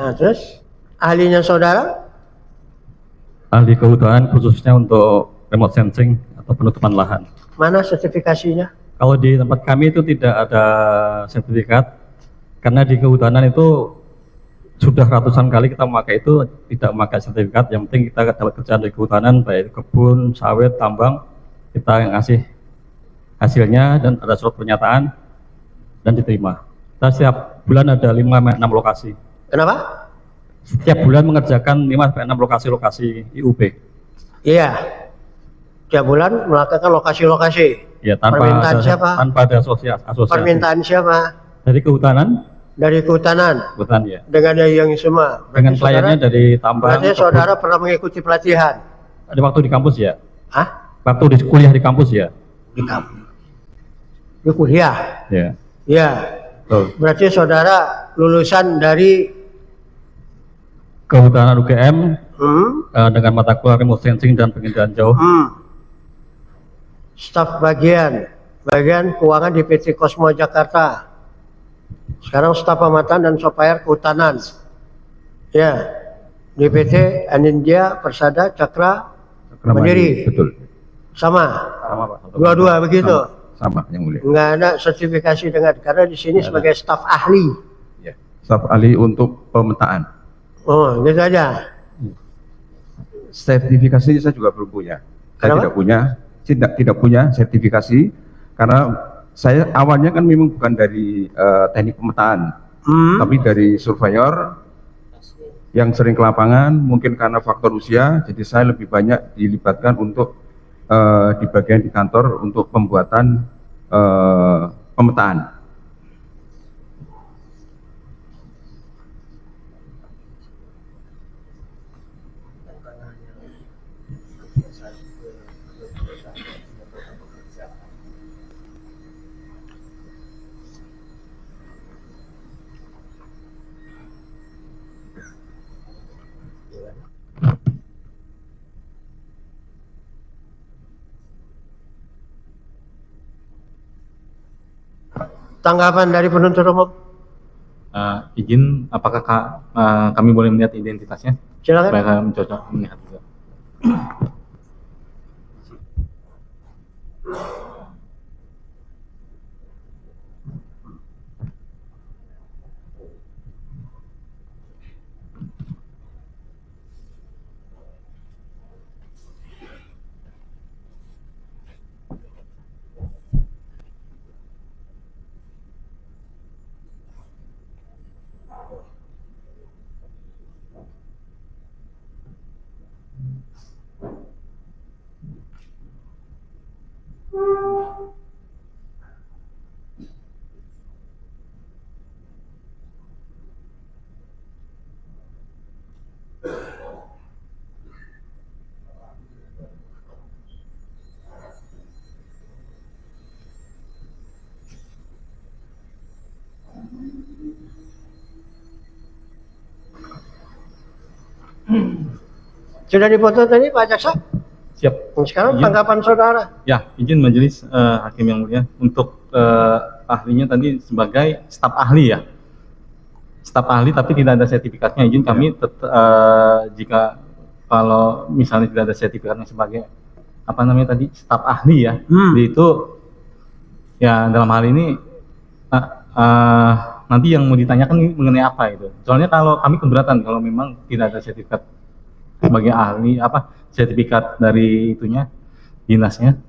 Nah, terus ahlinya saudara? Ahli kehutanan khususnya untuk remote sensing atau penutupan lahan. Mana sertifikasinya? Kalau di tempat kami itu tidak ada sertifikat, karena di kehutanan itu sudah ratusan kali kita memakai itu tidak memakai sertifikat. Yang penting kita dapat kerjaan di kehutanan, baik kebun, sawit, tambang, kita ngasih hasilnya dan ada surat pernyataan dan diterima. Kita setiap bulan ada 5-6 lokasi. Kenapa? Setiap bulan mengerjakan 5-6 lokasi-lokasi IUP. Iya. Tiap bulan melakukan lokasi-lokasi. Ya, Permintaan siapa? Tanpa ada asosiasi. Permintaan siapa? Dari kehutanan. Dari kehutanan. Kehutanan ya. Dengan yang semua. Dengan kliennya dari tambang. Berarti saudara pernah mengikuti pelatihan? Ada waktu di kampus ya? Hah? Waktu di kuliah di kampus ya? Di kampus. Di kuliah? Ya. Ya. Betul. Berarti saudara lulusan dari Kehutanan UGM dengan mata kuliah remote sensing dan penginderaan jauh. Staf bagian keuangan di PT Cosmo Jakarta. Sekarang staf pemantauan dan supplier kehutanan. Ya, di PT Anindya Persada Cakra Mandiri. Betul. Sama. Sama Pak. Dua-dua begitu. Sama yang mulia. Enggak ada sertifikasi dengan karena di sini sebagai staf ahli. Ya. Staf ahli untuk pemetaan. Oh, gitu aja. Sertifikasi saya juga belum punya. Saya Kenapa? tidak punya sertifikasi karena saya awalnya kan memang bukan dari teknik pemetaan, tapi dari surveyor yang sering ke lapangan. Mungkin karena faktor usia, jadi saya lebih banyak dilibatkan untuk di bagian di kantor untuk pembuatan pemetaan. Tanggapan dari penuntut umum? Izin, apakah kami boleh melihat identitasnya? Silakan. Supaya kami cocok melihat juga. Sudah dipoto tadi Pak Jaksa? Siap. Sekarang Izin. tanggapan saudara? Ya, izin majelis hakim yang mulia untuk ahlinya tadi sebagai staf ahli ya. Staf ahli tapi tidak ada sertifikatnya. Izin kami jika kalau misalnya tidak ada sertifikatnya sebagai apa namanya tadi staf ahli ya, itu ya dalam hal ini nanti yang mau ditanyakan mengenai apa itu. Soalnya kalau kami keberatan kalau memang tidak ada sertifikat sebagai ahli sertifikat dari itunya dinasnya.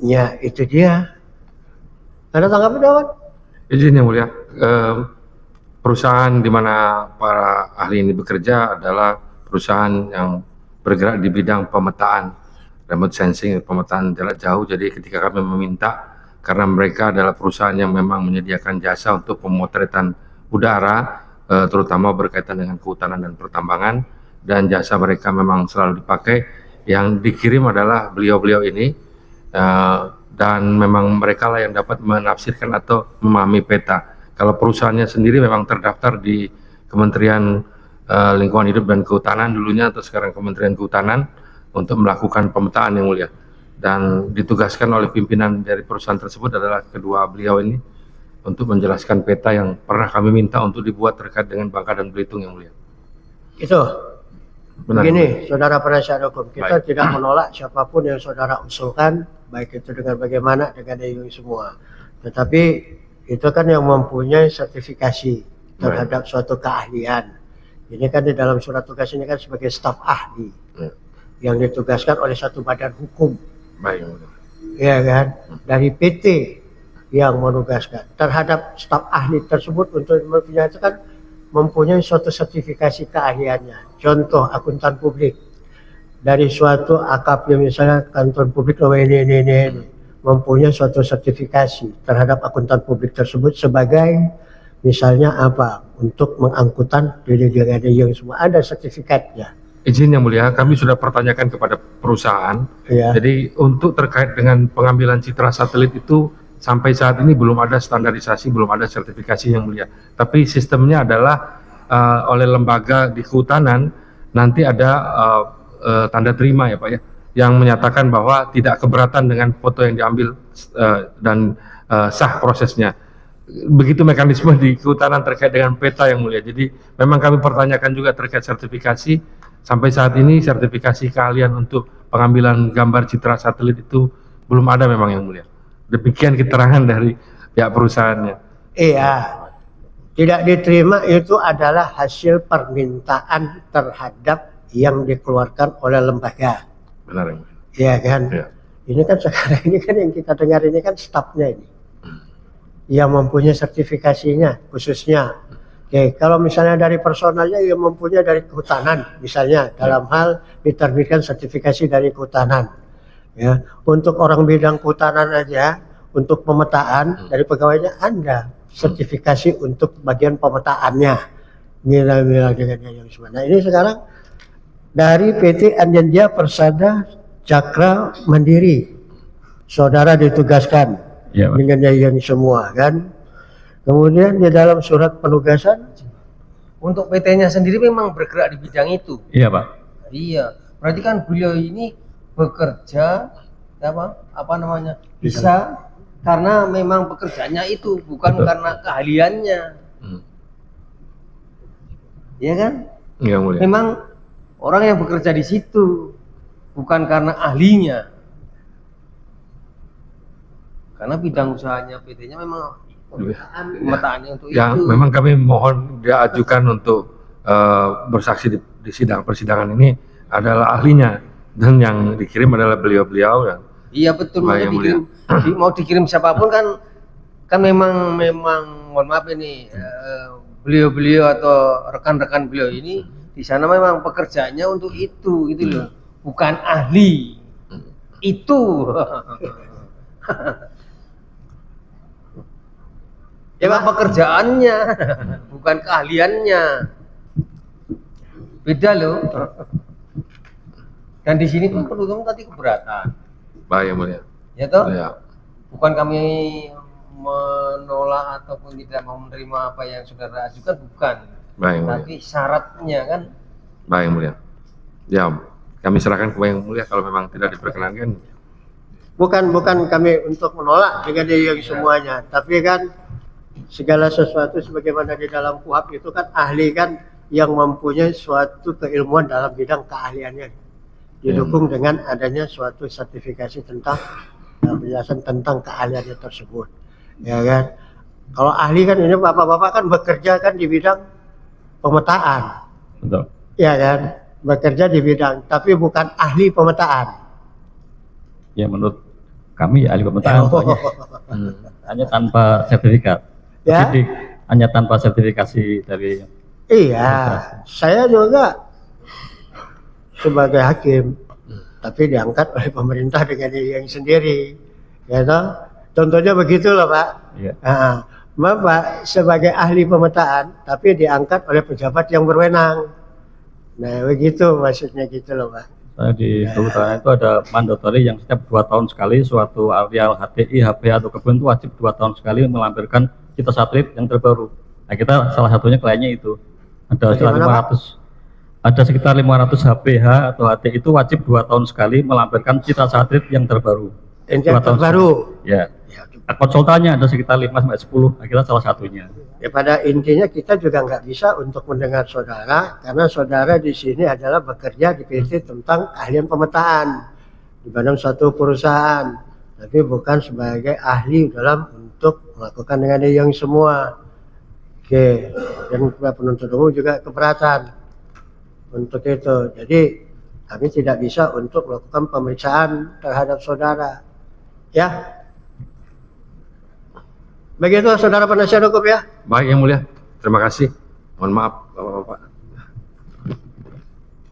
Ya, itu dia. Ada tanggapan Dewan? Izin yang mulia, perusahaan di mana para ahli ini bekerja adalah perusahaan yang bergerak di bidang pemetaan, remote sensing, pemetaan jarak jauh. Jadi ketika kami meminta, karena mereka adalah perusahaan yang memang menyediakan jasa untuk pemotretan udara, terutama berkaitan dengan kehutanan dan pertambangan, dan jasa mereka memang selalu dipakai. Yang dikirim adalah beliau-beliau ini, dan memang mereka lah yang dapat menafsirkan atau memahami peta. Kalau perusahaannya sendiri memang terdaftar di Kementerian Lingkungan Hidup dan Kehutanan dulunya, atau sekarang Kementerian Kehutanan, untuk melakukan pemetaan yang mulia. Dan ditugaskan oleh pimpinan dari perusahaan tersebut adalah kedua beliau ini untuk menjelaskan peta yang pernah kami minta untuk dibuat terkait dengan Bangka dan Belitung yang mulia. Itu Benar. begini, saudara penasihat hukum, kita Baik. tidak menolak siapapun yang saudara usulkan, baik itu dengan bagaimana dengan yang semua. Tetapi itu kan yang mempunyai sertifikasi terhadap suatu keahlian. Ini kan di dalam surat tugas ini kan sebagai staf ahli Ya. yang ditugaskan oleh satu badan hukum, Baik yang mulia. ya kan, dari PT yang menugaskan terhadap staf ahli tersebut untuk menyatakan mempunyai suatu sertifikasi keahliannya. Contoh akuntan publik dari suatu akap yang misalnya kantor publik ini mempunyai suatu sertifikasi terhadap akuntan publik tersebut sebagai misalnya apa untuk mengangkutan dede yang semua ada sertifikatnya. Izin yang mulia, kami sudah pertanyakan kepada perusahaan. Ya. Jadi untuk terkait dengan pengambilan citra satelit itu sampai saat ini belum ada standarisasi, belum ada sertifikasi yang mulia. Tapi sistemnya adalah oleh lembaga di kehutanan nanti ada tanda terima ya Pak ya, yang menyatakan bahwa tidak keberatan dengan foto yang diambil dan sah prosesnya. Begitu mekanisme di kehutanan terkait dengan peta yang mulia. Jadi memang kami pertanyakan juga terkait sertifikasi. Sampai saat ini sertifikasi keahlian untuk pengambilan gambar citra satelit itu belum ada memang yang mulia. Demikian keterangan dari pihak perusahaannya. Iya, tidak diterima itu adalah hasil permintaan terhadap yang dikeluarkan oleh lembaga. Benar yang mulia. Iya kan? Ya. Ini kan sekarang ini kan yang kita dengar ini kan stafnya ini yang mempunyai sertifikasinya khususnya. Oke, kalau misalnya dari personalnya yang mempunyai dari kehutanan, misalnya dalam hal diterbitkan sertifikasi dari kehutanan. Ya, untuk orang bidang kehutanan aja, untuk pemetaan dari pegawainya Anda sertifikasi untuk bagian pemetaannya. Nilai-nilai dengan yang semua. Nah ini sekarang dari PT Anjanja Persada Cakra Mandiri, saudara ditugaskan Ya, Pak. dengan yang semua kan. Kemudian di dalam surat penugasan Untuk PT-nya sendiri memang bergerak di bidang itu. Iya, Pak. Iya, berarti kan beliau ini bekerja apa namanya? Bisa karena memang pekerjaannya itu bukan Betul. karena keahliannya. Iya kan? Yang mulia. Memang orang yang bekerja di situ bukan karena ahlinya. Karena bidang usahanya PT-nya memang pemetaannya untuk Ya, itu. memang kami mohon diajukan untuk bersaksi di sidang persidangan ini adalah ahlinya dan yang dikirim adalah beliau-beliau dan Iya betul, Baik, makanya yang mulia. mau dikirim siapapun kan memang mohon maaf ini beliau-beliau atau rekan-rekan beliau ini di sana memang pekerjaannya untuk itu gitu loh, bukan ahli itu. Memang pekerjaannya bukan keahliannya, beda loh. Dan di sini pun penuntut tadi keberatan. baik yang mulia. Ya toh, Ya, bukan kami menolak ataupun tidak mau menerima apa yang saudara ajukan, bukan. baik yang mulia. Tapi syaratnya kan, Baik yang mulia. Ya, kami serahkan ke yang mulia kalau memang tidak diperkenankan. bukan kami untuk menolak dengan yang semuanya, tapi kan segala sesuatu sebagaimana di dalam KUHP itu kan ahli kan yang mempunyai suatu keilmuan dalam bidang keahliannya didukung dengan adanya suatu sertifikasi tentang penjelasan tentang keahliannya tersebut, ya kan. Kalau ahli kan ini bapak-bapak kan bekerja kan di bidang pemetaan, Betul. ya kan, bekerja di bidang tapi bukan ahli pemetaan. Ya, menurut kami ahli pemetaan hanya tanpa sertifikat. Ya. Jadi hanya tanpa sertifikasi dari Iya, saya juga sebagai hakim, tapi diangkat oleh pemerintah dengan yang sendiri, ya toh? Contohnya begitu loh Pak. ya, Nah, Bapak sebagai ahli pemetaan, tapi diangkat oleh pejabat yang berwenang. Nah, begitu maksudnya gitu loh Pak. di kehutanan itu ada mandatori yang setiap 2 tahun sekali suatu areal HTI, HP atau kebun itu wajib 2 tahun sekali melampirkan citra satelit yang terbaru. Nah, kita salah satunya kliennya itu ada sekitar Bagaimana, 500, ada sekitar 500 HPH atau HTI itu wajib 2 tahun sekali melampirkan citra satelit yang terbaru. Yang 2 tahun terbaru. sekali. Ya, Ya, konsultannya ada sekitar 5 sampai 10, kita salah satunya. Ya, pada intinya kita juga nggak bisa untuk mendengar saudara, karena saudara di sini adalah bekerja di PT tentang keahlian pemetaan di badan suatu perusahaan, tapi bukan sebagai ahli dalam untuk melakukan dengan yang semua. Oke, dan penuntut umum juga keberatan untuk itu. Jadi kami tidak bisa untuk melakukan pemeriksaan terhadap saudara. Ya, begitu saudara penasihat hukum ya. Baik Yang Mulia, terima kasih. Mohon maaf Bapak-bapak.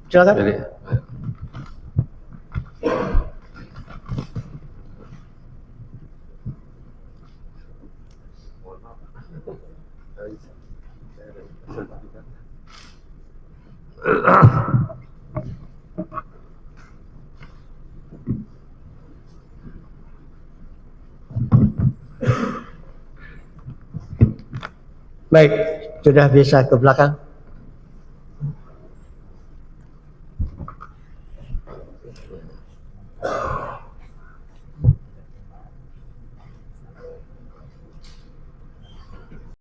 Silakan. Jadi, Baik, sudah bisa ke belakang.